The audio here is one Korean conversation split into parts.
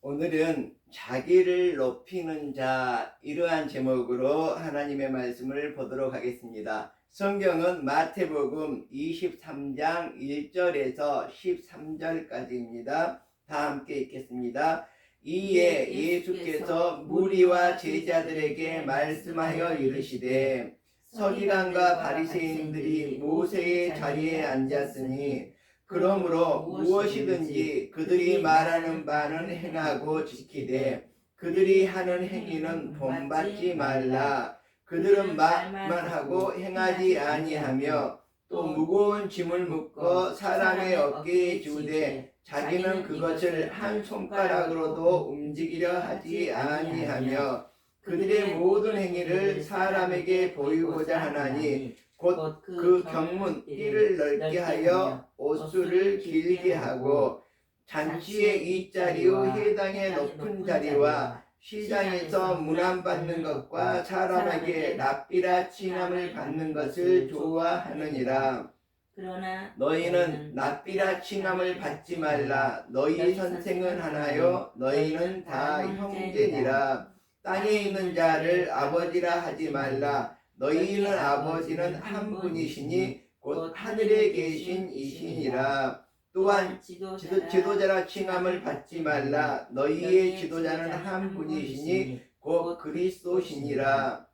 오늘은 자기를 높이는 자, 이러한 제목으로 하나님의 말씀을 보도록 하겠습니다. 성경은 마태복음 23장 1절에서 13절까지입니다. 다 함께 읽겠습니다. 이에 예수께서 무리와 제자들에게 말씀하여 이르시되 서기관과 바리새인들이 모세의 자리에 앉았으니 그러므로 무엇이든지 그들이 말하는 바는 행하고 지키되 그들이 하는 행위는 본받지 말라. 그들은 말만 하고 행하지 아니하며 또 무거운 짐을 묶어 사람의 어깨에 지우되 자기는 그것을 한 손가락으로도 움직이려 하지 아니하며 그들의 모든 행위를 사람에게 보이고자 하나니 곧 그 경문 띠를 넓게 하여 옷수를 길게 하고 잔치의 윗자리와 회당의 높은 자리와 시장에서 문안받는 것과 사람에게 납비라 칭함을 받는 것을 좋아하느니라. 그러나 너희는 납비라 칭함을 받지 말라. 너희 선생은 하나요 너희는 다 형제니라. 땅에 있는 자를 아버지라 하지 말라. 너희는 아버지는 한 분이시니 곧 하늘에 계신 이시니라. 또한 지도자라 칭함을 받지 말라. 너희의 지도자는 한 분이시니 곧 그리스도시니라.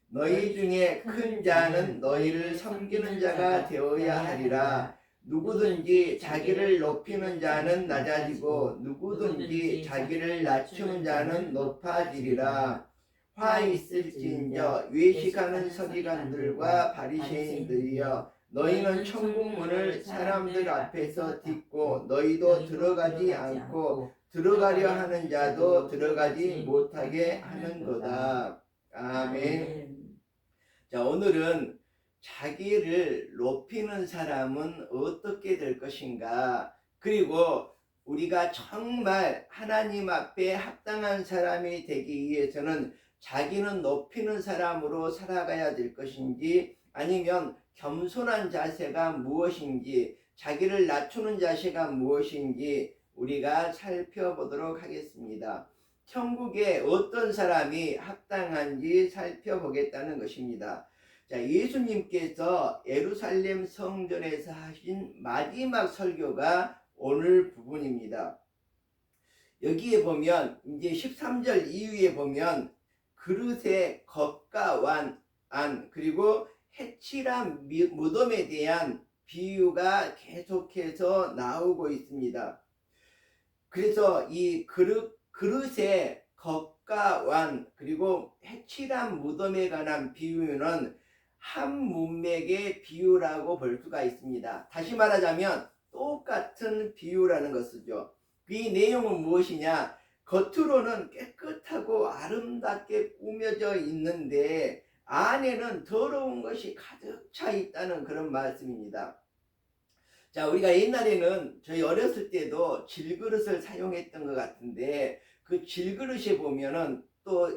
너희 중에 큰 자는 너희를 섬기는 자가 되어야 하리라. 누구든지 자기를 높이는 자는 낮아지고 누구든지 자기를 낮추는 자는 높아지리라. 화 있을진저 외식하는 서기관들과 바리새인들이여, 너희는 천국문을 사람들 앞에서 딛고 너희도 들어가지 않고 들어가려 하는 자도 들어가지 못하게 하는도다. 아멘. 자, 오늘은 자기를 높이는 사람은 어떻게 될 것인가, 그리고 우리가 정말 하나님 앞에 합당한 사람이 되기 위해서는 자기는 높이는 사람으로 살아가야 될 것인지, 아니면 겸손한 자세가 무엇인지, 자기를 낮추는 자세가 무엇인지 우리가 살펴보도록 하겠습니다. 천국에 어떤 사람이 합당한지 살펴보겠다는 것입니다. 자, 예수님께서 예루살렘 성전에서 하신 마지막 설교가 오늘 부분입니다. 여기에 보면 이제 13절 이후에 보면 그릇의 겉과 안, 그리고 해칠한 무덤에 대한 비유가 계속해서 나오고 있습니다. 그래서 이 그릇의 겉과 완, 그리고 해칠한 무덤에 관한 비유는 한 문맥의 비유라고 볼 수가 있습니다. 다시 말하자면 똑같은 비유라는 것이죠. 이 내용은 무엇이냐? 겉으로는 깨끗하고 아름답게 꾸며져 있는데 안에는 더러운 것이 가득 차 있다는 그런 말씀입니다. 자, 우리가 옛날에는 저희 어렸을 때도 질그릇을 사용했던 것 같은데, 그 질그릇에 보면은 또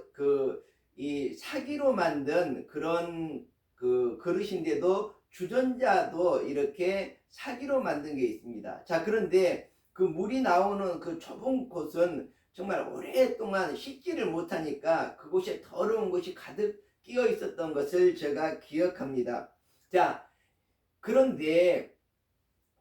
이 사기로 만든 그런 그 그릇인데도 주전자도 이렇게 사기로 만든 게 있습니다. 자, 그런데 그 물이 나오는 그 좁은 곳은 정말 오랫동안 씻지를 못하니까 그곳에 더러운 것이 가득 끼어 있었던 것을 제가 기억합니다. 자, 그런데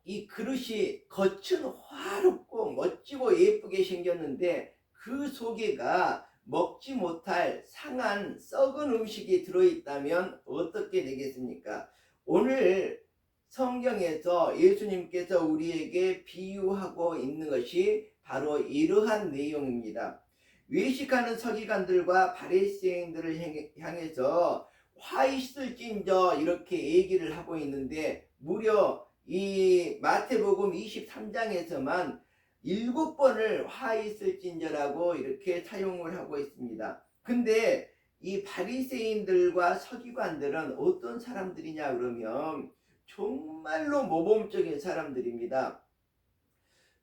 이 그릇이 겉은 화롭고 멋지고 예쁘게 생겼는데 그 속에가 먹지 못할 상한 썩은 음식이 들어있다면 어떻게 되겠습니까? 오늘 성경에서 예수님께서 우리에게 비유하고 있는 것이 바로 이러한 내용입니다. 외식하는 서기관들과 바리새인들을 향해서 화 있을진저 이렇게 얘기를 하고 있는데, 무려 이 마태복음 23장에서만 7번을 화 있을진저라고 이렇게 사용을 하고 있습니다. 근데 이 바리새인들과 서기관들은 어떤 사람들이냐 그러면 정말로 모범적인 사람들입니다.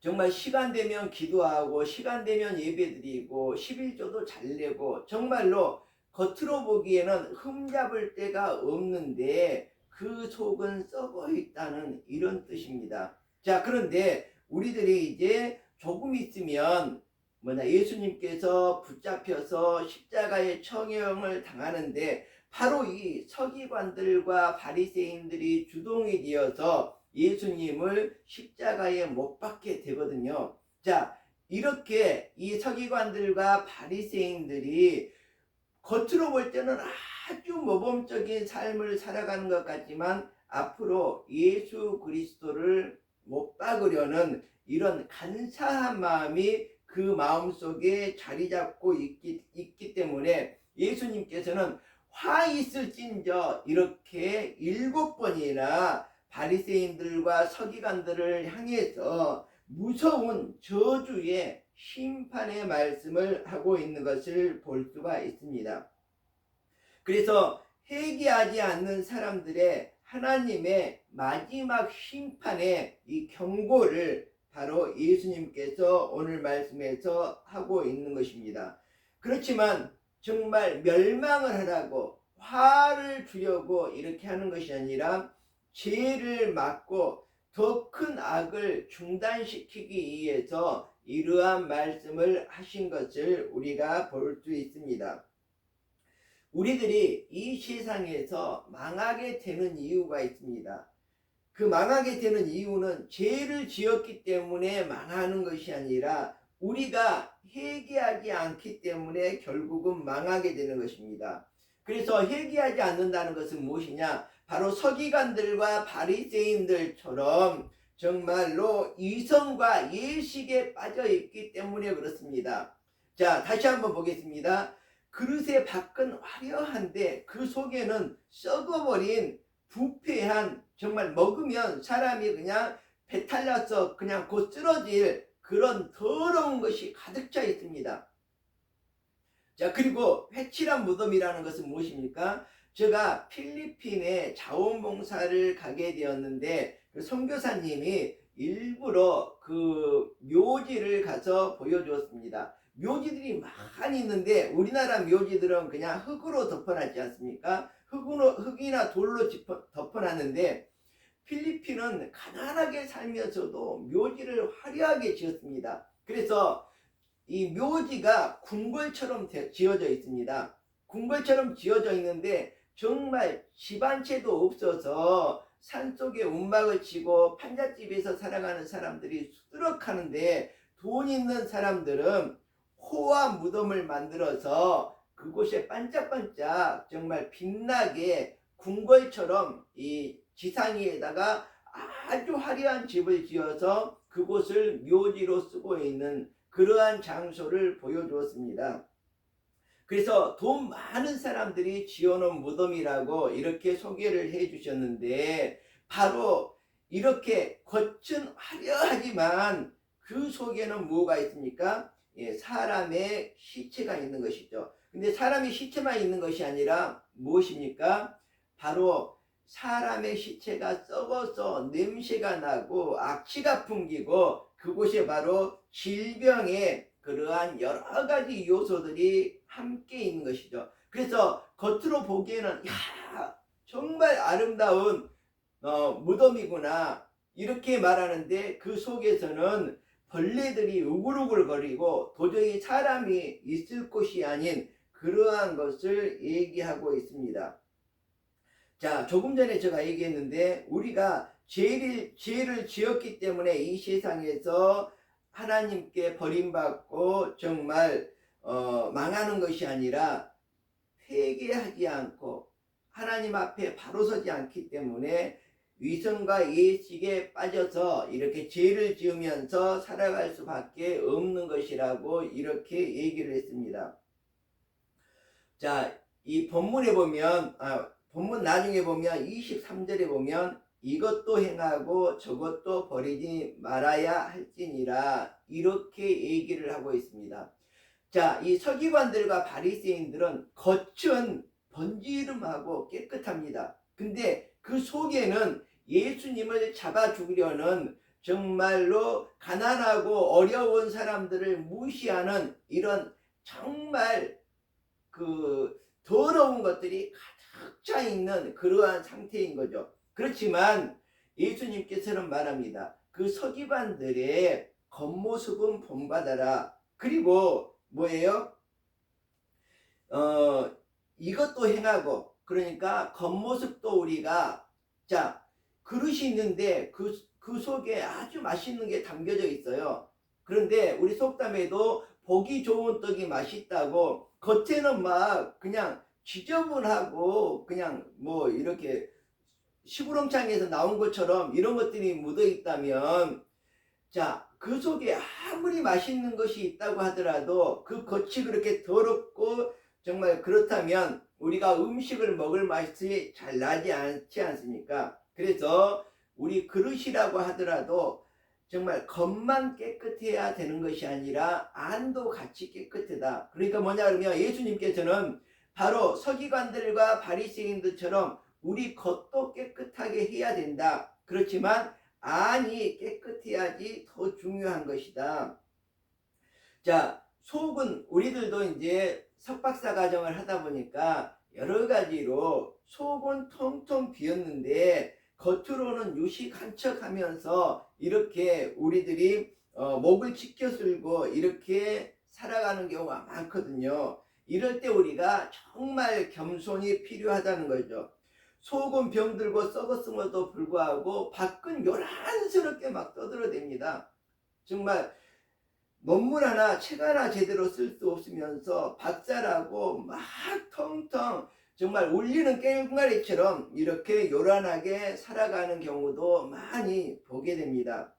정말 시간 되면 기도하고 시간 되면 예배드리고 11조도 잘 내고 정말로 겉으로 보기에는 흠잡을 데가 없는데 그 속은 썩어 있다는 이런 뜻입니다. 자, 그런데 우리들이 이제 조금 있으면 예수님께서 붙잡혀서 십자가의 처형을 당하는데 바로 이 서기관들과 바리새인들이 주동이 되어서 예수님을 십자가에 못 박게 되거든요. 자, 이렇게 이 서기관들과 바리새인들이 겉으로 볼 때는 아주 모범적인 삶을 살아가는 것 같지만 앞으로 예수 그리스도를 못 박으려는 이런 간사한 마음이 그 마음속에 자리 잡고 있기 때문에 예수님께서는 화 있을진저 이렇게 7번이나 바리새인들과 서기관들을 향해서 무서운 저주의 심판의 말씀을 하고 있는 것을 볼 수가 있습니다. 그래서 회개하지 않는 사람들의 하나님의 마지막 심판의 이 경고를 바로 예수님께서 오늘 말씀에서 하고 있는 것입니다. 그렇지만 정말 멸망을 하라고 화를 주려고 이렇게 하는 것이 아니라 죄를 막고 더 큰 악을 중단시키기 위해서 이러한 말씀을 하신 것을 우리가 볼 수 있습니다. 우리들이 이 세상에서 망하게 되는 이유가 있습니다. 그 망하게 되는 이유는 죄를 지었기 때문에 망하는 것이 아니라 우리가 회개하지 않기 때문에 결국은 망하게 되는 것입니다. 그래서 회개하지 않는다는 것은 무엇이냐? 바로 서기관들과 바리새인들처럼 정말로 이성과 예식에 빠져 있기 때문에 그렇습니다. 자, 다시 한번 보겠습니다. 그릇의 밖은 화려한데 그 속에는 썩어버린 부패한, 정말 먹으면 사람이 그냥 배탈 나서 그냥 곧 쓰러질 그런 더러운 것이 가득 차 있습니다. 자, 그리고 회칠한 무덤이라는 것은 무엇입니까? 제가 필리핀에 자원봉사를 가게 되었는데 그 선교사님이 일부러 그 묘지를 가서 보여주었습니다. 묘지들이 많이 있는데 우리나라 묘지들은 그냥 흙으로 덮어놨지 않습니까? 흙이나 돌로 덮어놨는데 필리핀은 가난하게 살면서도 묘지를 화려하게 지었습니다. 그래서 이 묘지가 궁궐처럼 지어져 있습니다. 궁궐처럼 지어져 있는데 정말 집 한 채도 없어서 산속에 움막을 치고 판잣집에서 살아가는 사람들이 수두룩하는데 돈 있는 사람들은 호화 무덤을 만들어서 그곳에 반짝반짝 정말 빛나게 궁궐처럼 이 지상 위에다가 아주 화려한 집을 지어서 그곳을 묘지로 쓰고 있는 그러한 장소를 보여주었습니다. 그래서 돈 많은 사람들이 지어놓은 무덤이라고 이렇게 소개를 해 주셨는데 바로 이렇게 겉은 화려하지만 그 속에는 뭐가 있습니까? 사람의 시체가 있는 것이죠. 근데 사람의 시체만 있는 것이 아니라 무엇입니까? 바로 사람의 시체가 썩어서 냄새가 나고 악취가 풍기고 그곳에 바로 질병의 그러한 여러 가지 요소들이 함께 있는 것이죠. 그래서 겉으로 보기에는 야, 정말 아름다운 무덤이구나 이렇게 말하는데 그 속에서는 벌레들이 우글우글거리고 도저히 사람이 있을 곳이 아닌 그러한 것을 얘기하고 있습니다. 자, 조금 전에 제가 얘기했는데 우리가 죄를 지었기 때문에 이 세상에서 하나님께 버림받고 정말 망하는 것이 아니라 회개하지 않고 하나님 앞에 바로 서지 않기 때문에 위선과 예식에 빠져서 이렇게 죄를 지으면서 살아갈 수밖에 없는 것이라고 이렇게 얘기를 했습니다. 자, 이 본문에 보면 본문 나중에 보면 23절에 보면 이것도 행하고 저것도 버리지 말아야 할지니라 이렇게 얘기를 하고 있습니다. 자, 이 서기관들과 바리새인들은 겉은 번지름하고 깨끗합니다. 근데 그 속에는 예수님을 잡아 죽이려는 정말로 가난하고 어려운 사람들을 무시하는 이런 정말 그 더러운 것들이 가득 차 있는 그러한 상태인 거죠. 그렇지만 예수님께서는 말합니다. 그 서기관들의 겉모습은 본받아라. 그리고 뭐예요? 이것도 행하고, 그러니까 겉모습도 우리가, 자, 그릇이 있는데 그 속에 아주 맛있는 게 담겨져 있어요. 그런데 우리 속담에도 보기 좋은 떡이 맛있다고, 겉에는 막 그냥 지저분하고 그냥 뭐 이렇게 시부렁창에서 나온 것처럼 이런 것들이 묻어 있다면, 자, 그 속에 아무리 맛있는 것이 있다고 하더라도 그 겉이 그렇게 더럽고 정말 그렇다면 우리가 음식을 먹을 맛이 잘 나지 않지 않습니까? 그래서 우리 그릇이라고 하더라도 정말 겉만 깨끗해야 되는 것이 아니라 안도 같이 깨끗하다. 그러니까 뭐냐 그러면 예수님께서는 바로 서기관들과 바리새인들처럼 우리 겉도 깨끗하게 해야 된다. 그렇지만 안이 깨끗해야지 더 중요한 것이다. 자, 속은 우리들도 이제 석박사 과정을 하다 보니까 여러 가지로 속은 텅텅 비었는데 겉으로는 유시간척하면서 이렇게 우리들이 목을 치켜 쓸고 이렇게 살아가는 경우가 많거든요. 이럴 때 우리가 정말 겸손이 필요하다는 거죠. 속은 병들고 썩었음에도 불구하고 밖은 요란스럽게 막 떠들어댑니다. 정말 논문 하나, 책 하나 제대로 쓸 수 없으면서 박사라고 막 텅텅 정말 울리는 깽가리처럼 이렇게 요란하게 살아가는 경우도 많이 보게 됩니다.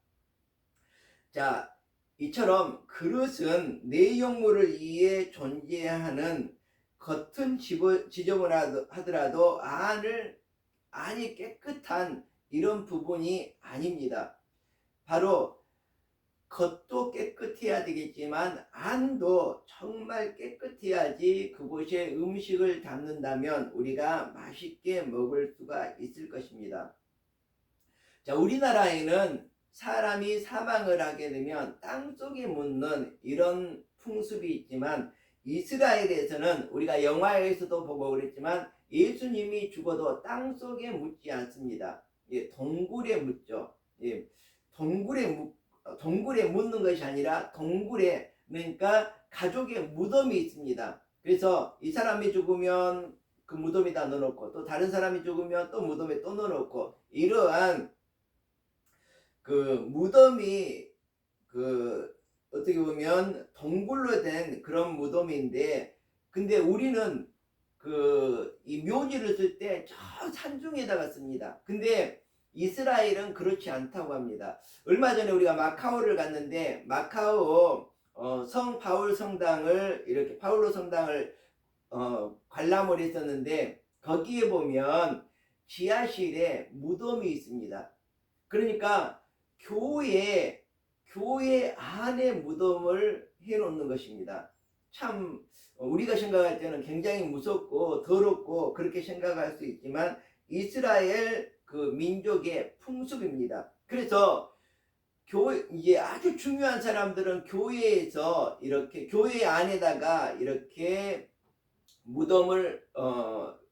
자, 이처럼 그릇은 내용물을 위해 존재하는 겉은 지저분하더라도 안이 깨끗한 이런 부분이 아닙니다. 바로 겉도 깨끗해야 되겠지만 안도 정말 깨끗해야지 그곳에 음식을 담는다면 우리가 맛있게 먹을 수가 있을 것입니다. 자, 우리나라에는 사람이 사망을 하게 되면 땅속에 묻는 이런 풍습이 있지만 이스라엘에서는 우리가 영화에서도 보고 그랬지만 예수님이 죽어도 땅속에 묻지 않습니다. 예, 동굴에 묻죠. 예, 동굴에 묻는 것이 아니라 동굴에, 그러니까 가족의 무덤이 있습니다. 그래서 이 사람이 죽으면 그 무덤에다 넣어놓고 또 다른 사람이 죽으면 또 무덤에 또 넣어놓고 이러한 그 무덤이 그 어떻게 보면 동굴로 된 그런 무덤인데, 근데 우리는 그 이 묘지를 쓸 때 저 산중에다가 씁니다. 근데 이스라엘은 그렇지 않다고 합니다. 얼마 전에 우리가 마카오를 갔는데 마카오 성 바울 성당을 이렇게 파울로 성당을 관람을 했었는데 거기에 보면 지하실에 무덤이 있습니다. 그러니까 교회 안에 무덤을 해놓는 것입니다. 참 우리가 생각할 때는 굉장히 무섭고 더럽고 그렇게 생각할 수 있지만 이스라엘 그 민족의 풍습입니다. 그래서 이제 아주 중요한 사람들은 교회에서 이렇게 교회 안에다가 이렇게 무덤을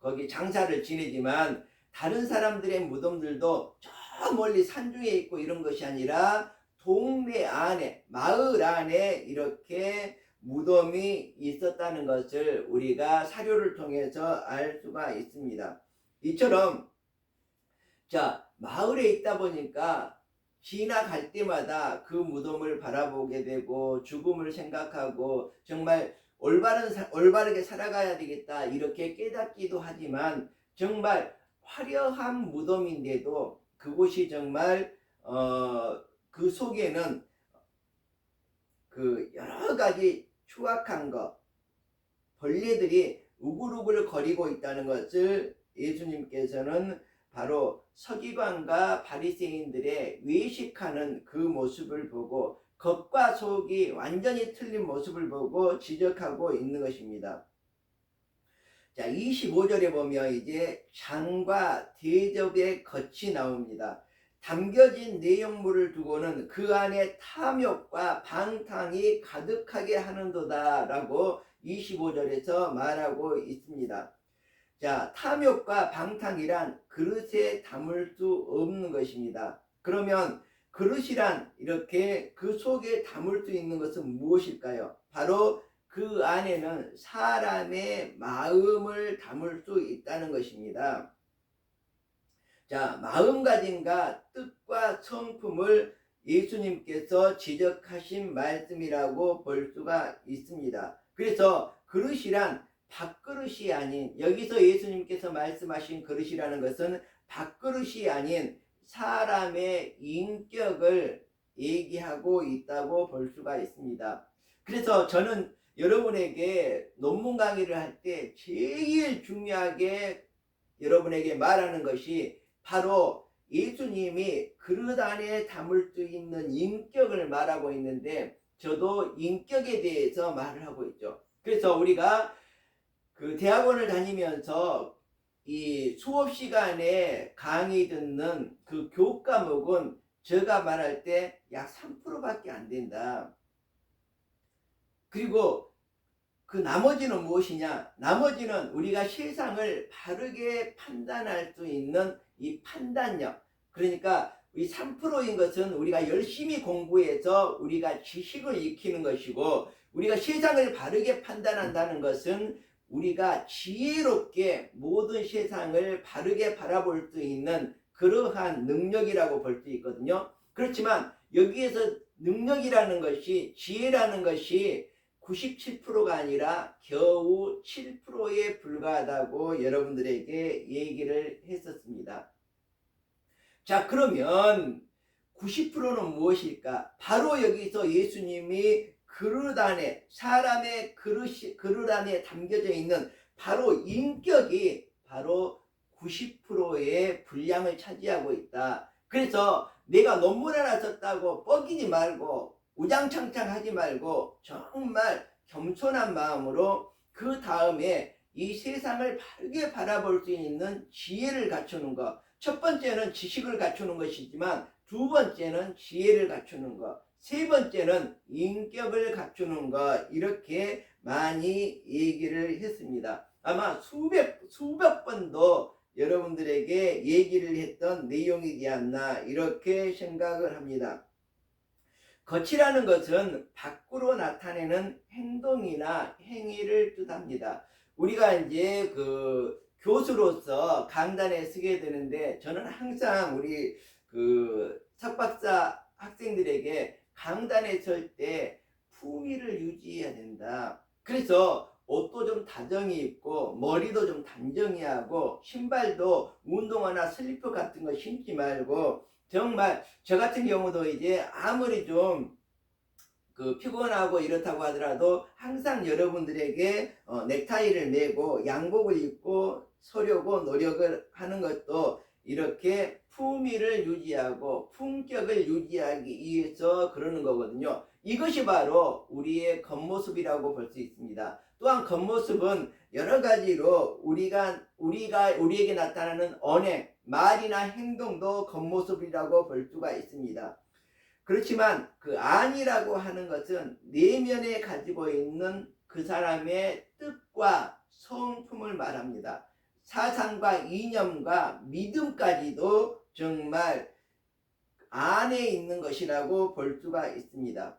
거기 장사를 지내지만 다른 사람들의 무덤들도 저 멀리 산중에 있고 이런 것이 아니라 동네 안에 마을 안에 이렇게 무덤이 있었다는 것을 우리가 사료를 통해서 알 수가 있습니다. 이처럼 자, 마을에 있다 보니까 지나갈 때마다 그 무덤을 바라보게 되고 죽음을 생각하고 정말 올바르게 살아가야 되겠다 이렇게 깨닫기도 하지만 정말 화려한 무덤인데도 그곳이 정말 그 속에는 그 여러 가지 추악한 것, 벌레들이 우글우글 거리고 있다는 것을 예수님께서는 바로 서기관과 바리새인들의 외식하는 그 모습을 보고 겉과 속이 완전히 틀린 모습을 보고 지적하고 있는 것입니다. 자, 25절에 보면 이제 잔과 대접의 겉이 나옵니다. 담겨진 내용물을 두고는 그 안에 탐욕과 방탕이 가득하게 하는도다 라고 25절에서 말하고 있습니다. 자, 탐욕과 방탕이란 그릇에 담을 수 없는 것입니다. 그러면 그릇이란 이렇게 그 속에 담을 수 있는 것은 무엇일까요? 바로 그 안에는 사람의 마음을 담을 수 있다는 것입니다. 자, 마음가짐과 뜻과 성품을 예수님께서 지적하신 말씀이라고 볼 수가 있습니다. 그래서 그릇이란 밥그릇이 아닌, 여기서 예수님께서 말씀하신 그릇이라는 것은 밥그릇이 아닌 사람의 인격을 얘기하고 있다고 볼 수가 있습니다. 그래서 저는 여러분에게 논문 강의를 할 때 제일 중요하게 여러분에게 말하는 것이 바로 예수님이 그릇 안에 담을 수 있는 인격을 말하고 있는데, 저도 인격에 대해서 말을 하고 있죠. 그래서 우리가 그 대학원을 다니면서 이 수업 시간에 강의 듣는 그 교과목은 제가 말할 때 약 3%밖에 안 된다. 그리고 그 나머지는 무엇이냐? 나머지는 우리가 세상을 바르게 판단할 수 있는 이 판단력. 그러니까 이 3%인 것은 우리가 열심히 공부해서 우리가 지식을 익히는 것이고, 우리가 세상을 바르게 판단한다는 것은 우리가 지혜롭게 모든 세상을 바르게 바라볼 수 있는 그러한 능력이라고 볼 수 있거든요. 그렇지만 여기에서 능력이라는 것이, 지혜라는 것이 97%가 아니라 겨우 7%에 불과하다고 여러분들에게 얘기를 했었습니다. 자, 그러면 90%는 무엇일까? 바로 여기서 예수님이 그릇 안에, 사람의 그릇 안에 담겨져 있는 바로 인격이 바로 90%의 분량을 차지하고 있다. 그래서 내가 논문 하나 썼다고 뻐기지 말고 우장창창 하지 말고 정말 겸손한 마음으로 그 다음에 이 세상을 바르게 바라볼 수 있는 지혜를 갖추는 것. 첫 번째는 지식을 갖추는 것이지만 두 번째는 지혜를 갖추는 것, 세 번째는 인격을 갖추는 것, 이렇게 많이 얘기를 했습니다. 아마 수백 번도 여러분들에게 얘기를 했던 내용이지 않나 이렇게 생각을 합니다. 겉이라는 것은 밖으로 나타내는 행동이나 행위를 뜻합니다. 우리가 이제 그 교수로서 강단에 서게 되는데, 저는 항상 우리 그 석박사 학생들에게 강단에 설 때 품위를 유지해야 된다. 그래서 옷도 좀 다정히 입고 머리도 좀 단정히 하고 신발도 운동화나 슬리퍼 같은 거 신지 말고, 정말 저 같은 경우도 이제 아무리 좀 그 피곤하고 이렇다고 하더라도 항상 여러분들에게 넥타이를 매고 양복을 입고 서려고 노력을 하는 것도 이렇게 품위를 유지하고 품격을 유지하기 위해서 그러는 거거든요. 이것이 바로 우리의 겉모습이라고 볼 수 있습니다. 또한 겉모습은 여러 가지로 우리에게 나타나는 언행, 말이나 행동도 겉모습이라고 볼 수가 있습니다. 그렇지만 그 안이라고 하는 것은 내면에 가지고 있는 그 사람의 뜻과 성품을 말합니다. 사상과 이념과 믿음까지도 정말 안에 있는 것이라고 볼 수가 있습니다.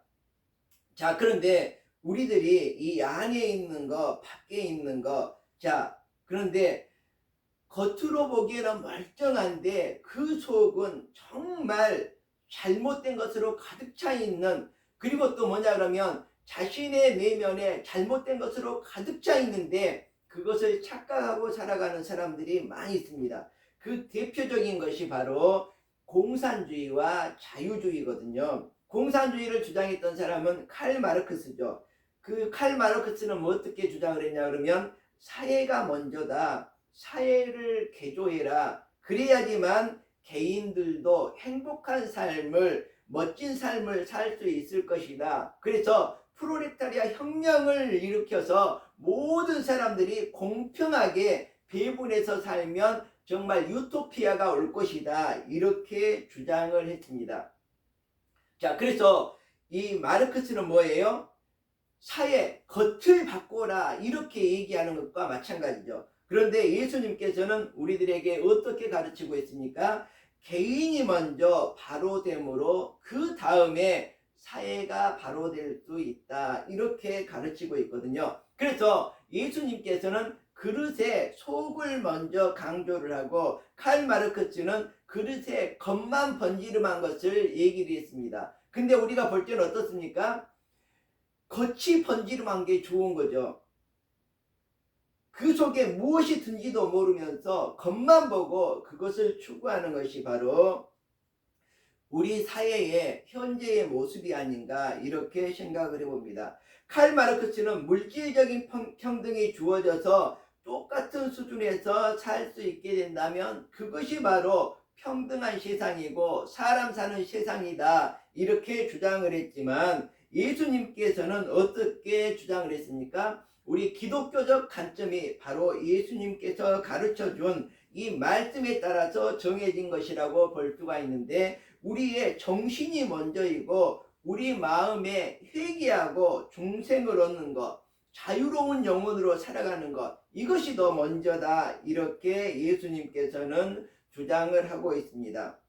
자, 그런데 우리들이 이 안에 있는 거, 밖에 있는 거, 자, 그런데 겉으로 보기에는 멀쩡한데 그 속은 정말 잘못된 것으로 가득 차 있는, 그리고 또 뭐냐 그러면 자신의 내면에 잘못된 것으로 가득 차 있는데 그것을 착각하고 살아가는 사람들이 많이 있습니다. 그 대표적인 것이 바로 공산주의와 자유주의거든요. 공산주의를 주장했던 사람은 칼 마르크스죠. 그 칼 마르크스는 뭐 어떻게 주장을 했냐 그러면 사회가 먼저다. 사회를 개조해라. 그래야지만 개인들도 행복한 삶을, 멋진 삶을 살 수 있을 것이다. 그래서 프롤레타리아 혁명을 일으켜서 모든 사람들이 공평하게 배분해서 살면 정말 유토피아가 올 것이다. 이렇게 주장을 했습니다. 자, 그래서 이 마르크스는 뭐예요? 사회, 겉을 바꿔라. 이렇게 얘기하는 것과 마찬가지죠. 그런데 예수님께서는 우리들에게 어떻게 가르치고 있습니까? 개인이 먼저 바로됨으로 그 다음에 사회가 바로될 수 있다. 이렇게 가르치고 있거든요. 그래서 예수님께서는 그릇에 속을 먼저 강조를 하고 칼 마르크스는 그릇에 겉만 번지름한 것을 얘기를 했습니다. 근데 우리가 볼 때는 어떻습니까? 겉이 번지름한 게 좋은 거죠. 그 속에 무엇이 든지도 모르면서 겉만 보고 그것을 추구하는 것이 바로 우리 사회의 현재의 모습이 아닌가 이렇게 생각을 해봅니다. 칼 마르크스는 물질적인 평등이 주어져서 똑같은 수준에서 살 수 있게 된다면 그것이 바로 평등한 세상이고 사람 사는 세상이다 이렇게 주장을 했지만 예수님께서는 어떻게 주장을 했습니까? 우리 기독교적 관점이 바로 예수님께서 가르쳐준 이 말씀에 따라서 정해진 것이라고 볼 수가 있는데 우리의 정신이 먼저이고 우리 마음에 회개하고 중생을 얻는 것, 자유로운 영혼으로 살아가는 것, 이것이 더 먼저다 이렇게 예수님께서는 주장을 하고 있습니다.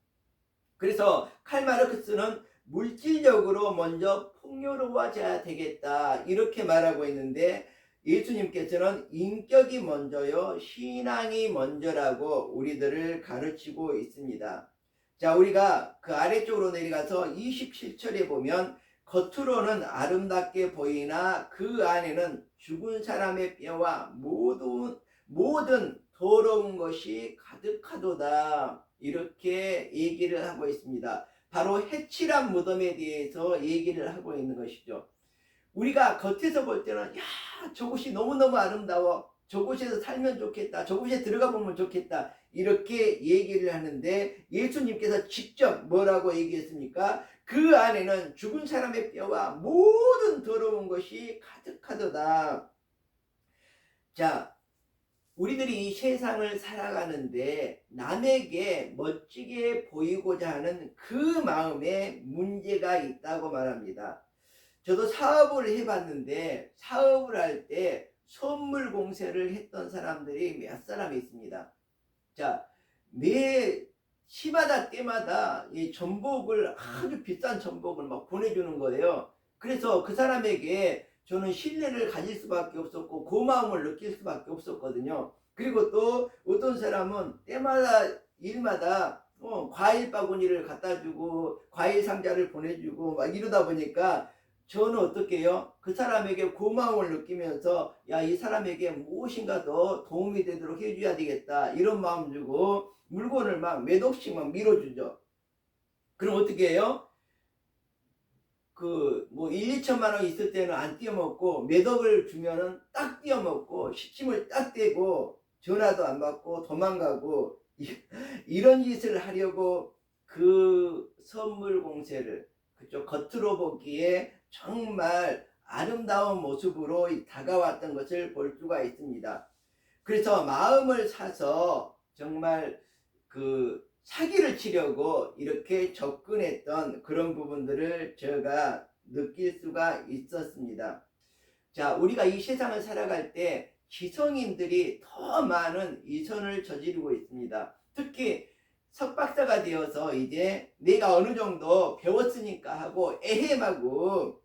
그래서 칼 마르크스는 물질적으로 먼저 풍요로워져야 되겠다 이렇게 말하고 있는데 예수님께서는 인격이 먼저요 신앙이 먼저라고 우리들을 가르치고 있습니다. 자, 우리가 그 아래쪽으로 내려가서 27절에 보면 겉으로는 아름답게 보이나 그 안에는 죽은 사람의 뼈와 모든 더러운 것이 가득하도다 이렇게 얘기를 하고 있습니다. 바로 해칠한 무덤에 대해서 얘기를 하고 있는 것이죠. 우리가 겉에서 볼 때는 야 저곳이 너무너무 아름다워, 저곳에서 살면 좋겠다, 저곳에 들어가 보면 좋겠다 이렇게 얘기를 하는데 예수님께서 직접 뭐라고 얘기했습니까? 그 안에는 죽은 사람의 뼈와 모든 더러운 것이 가득하도다. 자, 우리들이 이 세상을 살아가는데 남에게 멋지게 보이고자 하는 그 마음에 문제가 있다고 말합니다. 저도 사업을 해봤는데 사업을 할 때 선물 공세를 했던 사람들이 몇 사람이 있습니다. 자, 매 시마다 때마다 이 전복을 아주 비싼 전복을 막 보내주는 거예요. 그래서 그 사람에게 저는 신뢰를 가질 수밖에 없었고 고마움을 느낄 수밖에 없었거든요. 그리고 또 어떤 사람은 때마다 일마다 과일 바구니를 갖다 주고 과일 상자를 보내주고 막 이러다 보니까 저는 어떻게 해요? 그 사람에게 고마움을 느끼면서 야, 이 사람에게 무엇인가 더 도움이 되도록 해줘야 되겠다 이런 마음 주고 물건을 막 몇 억씩 막 밀어주죠. 그럼 어떻게 해요? 그 뭐 1, 2천만 원 있을 때는 안 띄어먹고 몇 억을 주면은 딱 띄어먹고 시침을 딱 떼고 전화도 안 받고 도망가고 이런 짓을 하려고 그 선물 공세를 그쪽 겉으로 보기에 정말 아름다운 모습으로 다가왔던 것을 볼 수가 있습니다. 그래서 마음을 사서 정말 그 사기를 치려고 이렇게 접근했던 그런 부분들을 제가 느낄 수가 있었습니다. 자, 우리가 이 세상을 살아갈 때 지성인들이 더 많은 이선을 저지르고 있습니다. 특히 석박사가 되어서 이제 내가 어느 정도 배웠으니까 하고 에헴하고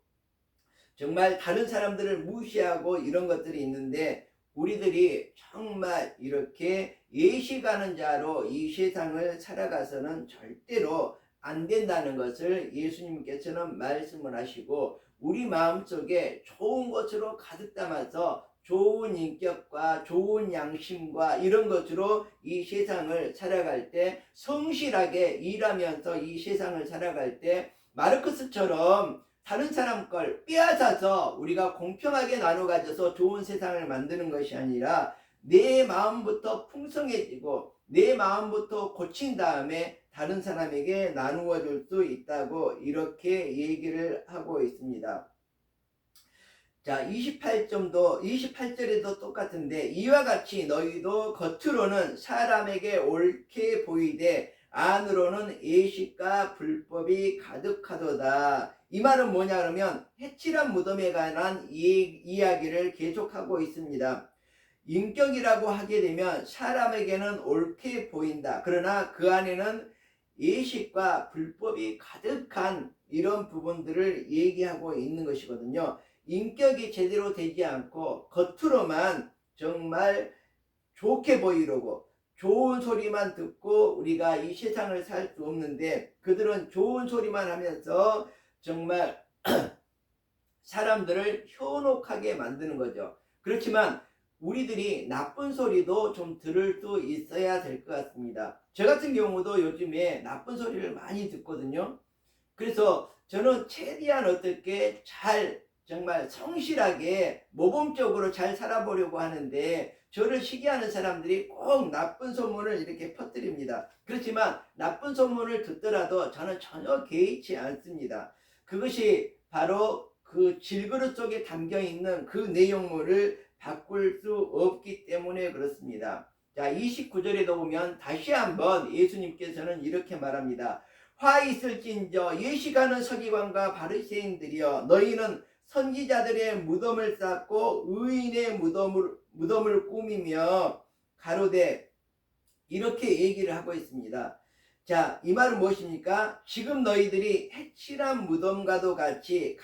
정말 다른 사람들을 무시하고 이런 것들이 있는데 우리들이 정말 이렇게 예시가는 자로 이 세상을 살아가서는 절대로 안 된다는 것을 예수님께서는 말씀을 하시고 우리 마음속에 좋은 것으로 가득 담아서 좋은 인격과 좋은 양심과 이런 것으로 이 세상을 살아갈 때 성실하게 일하면서 이 세상을 살아갈 때 마르크스처럼 다른 사람 걸 빼앗아서 우리가 공평하게 나눠 가져서 좋은 세상을 만드는 것이 아니라 내 마음부터 풍성해지고 내 마음부터 고친 다음에 다른 사람에게 나누어 줄 수 있다고 이렇게 얘기를 하고 있습니다. 자, 28절에도 똑같은데 이와 같이 너희도 겉으로는 사람에게 옳게 보이되 안으로는 애식과 불법이 가득하도다. 이 말은 뭐냐 그러면 해칠한 무덤에 관한 이야기를 계속하고 있습니다. 인격이라고 하게 되면 사람에게는 옳게 보인다. 그러나 그 안에는 예식과 불법이 가득한 이런 부분들을 얘기하고 있는 것이거든요. 인격이 제대로 되지 않고 겉으로만 정말 좋게 보이려고 좋은 소리만 듣고 우리가 이 세상을 살 수 없는데, 그들은 좋은 소리만 하면서 정말 사람들을 현혹하게 만드는 거죠. 그렇지만 우리들이 나쁜 소리도 좀 들을 수 있어야 될 것 같습니다. 저 같은 경우도 요즘에 나쁜 소리를 많이 듣거든요. 그래서 저는 최대한 어떻게 잘 정말 성실하게 모범적으로 잘 살아보려고 하는데, 저를 시기하는 사람들이 꼭 나쁜 소문을 이렇게 퍼뜨립니다. 그렇지만 나쁜 소문을 듣더라도 저는 전혀 개의치 않습니다. 그것이 바로 그 질그릇 속에 담겨 있는 그 내용물을 바꿀 수 없기 때문에 그렇습니다. 자, 29절에도 보면 다시 한번 예수님께서는 이렇게 말합니다. 화 있을진저 예식하는 서기관과 바리새인들이여, 너희는 선지자들의 무덤을 쌓고 의인의 무덤을 꾸미며 가로되, 이렇게 얘기를 하고 있습니다. 자, 이 말은 무엇입니까? 지금 너희들이 해칠한 무덤과도 같이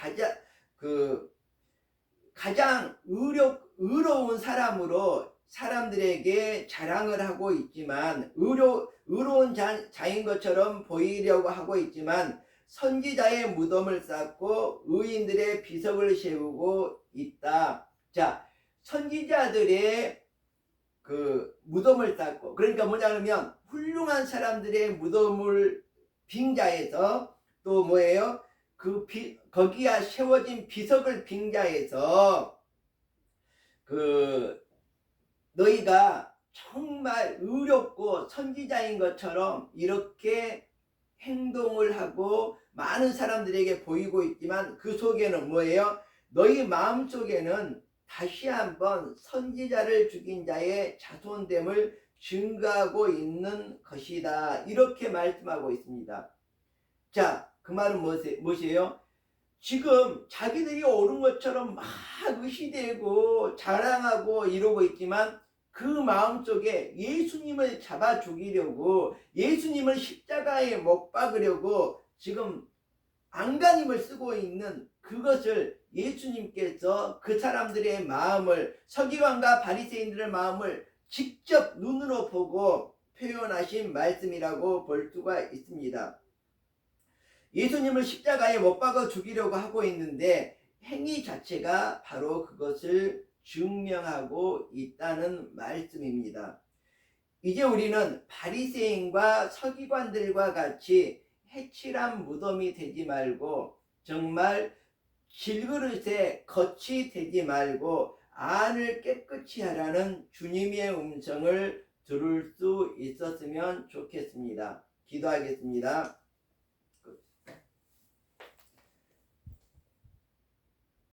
가장 의로운 사람으로 사람들에게 자랑을 하고 있지만, 의로운 자인 것처럼 보이려고 하고 있지만, 선지자의 무덤을 쌓고 의인들의 비석을 세우고 있다. 자, 선지자들의 그 무덤을 쌓고, 그러니까 뭐냐면 훌륭한 사람들의 무덤을 빙자해서, 또 뭐예요? 거기에 세워진 비석을 빙자해서 너희가 정말 의롭고 선지자인 것처럼 이렇게 행동을 하고 많은 사람들에게 보이고 있지만, 그 속에는 뭐예요? 너희 마음 속에는 다시 한번 선지자를 죽인 자의 자손됨을 증거하고 있는 것이다. 이렇게 말씀하고 있습니다. 자, 그 말은 무엇이에요? 지금 자기들이 옳은 것처럼 막 의시되고 자랑하고 이러고 있지만, 그 마음속에 예수님을 잡아 죽이려고, 예수님을 십자가에 못 박으려고 지금 안간힘을 쓰고 있는 그것을 예수님께서 그 사람들의 마음을, 서기관과 바리새인들의 마음을 직접 눈으로 보고 표현하신 말씀이라고 볼 수가 있습니다. 예수님을 십자가에 못 박아 죽이려고 하고 있는데 행위 자체가 바로 그것을 증명하고 있다는 말씀입니다. 이제 우리는 바리새인과 서기관들과 같이 해칠한 무덤이 되지 말고, 정말 질그릇에 겉이 되지 말고 안을 깨끗이 하라는 주님의 음성을 들을 수 있었으면 좋겠습니다. 기도하겠습니다.